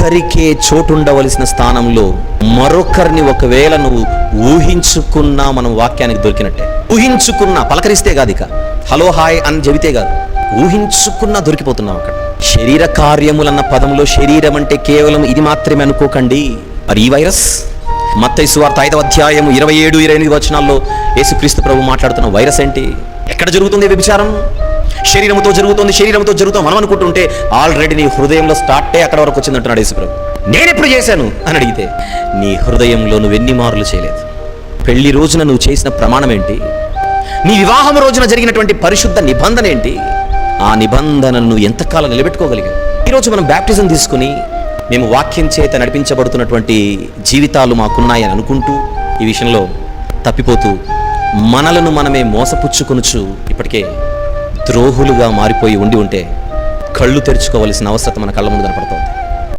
ఒక్కరికే చోటుండవలసిన స్థానంలో మరొకరిని ఒకవేళ నువ్వు ఊహించుకున్నా మనం వాక్యానికి దొరికినట్టే. ఊహించుకున్నా, పలకరిస్తే కాదు, ఇక హలో హాయ్ అని చెబితే కాదు, ఊహించుకున్నా దొరికిపోతున్నాం అక్కడ. శరీర కార్యములన్న పదంలో శరీరం అంటే కేవలం ఇది మాత్రమే అనుకోకండి. మరి ఈ వైరస్ మత్తయి సువార్త 5వ అధ్యాయం 27-28 వచనాల్లో యేసుక్రీస్తు ప్రభు మాట్లాడుతున్న వైరస్ ఏంటి? ఎక్కడ జరుగుతుంది వ్యభిచారం? శరీరంతో జరుగుతుంది మనం అనుకుంటుంటే ఆల్రెడీ నీ హృదయంలో స్టార్టే అక్కడ వరకు వచ్చిందంటున్నాడు యేసు ప్రభు. నేనెప్పుడు చేశాను అని అడిగితే, నీ హృదయంలో నువ్వు ఎన్ని మార్లు చేయలేదు? పెళ్లి రోజున నువ్వు చేసిన ప్రమాణం ఏంటి? నీ వివాహం రోజున జరిగినటువంటి పరిశుద్ధ నిబంధన ఏంటి? ఆ నిబంధనను నువ్వు ఎంతకాలం నిలబెట్టుకోగలిగావు? ఈరోజు మనం బ్యాప్టిజం తీసుకుని మేము వాక్యం చేత నడిపించబడుతున్నటువంటి జీవితాలు మాకున్నాయని అనుకుంటూ ఈ విషయంలో తప్పిపోతూ మనలను మనమే మోసపుచ్చుకొనుచు ఇప్పటికే ద్రోహులుగా మారిపోయి ఉండి ఉంటే కళ్ళు తెరుచుకోవలసిన అవసరం మన కళ్ళ ముందు కనపడుతోంది.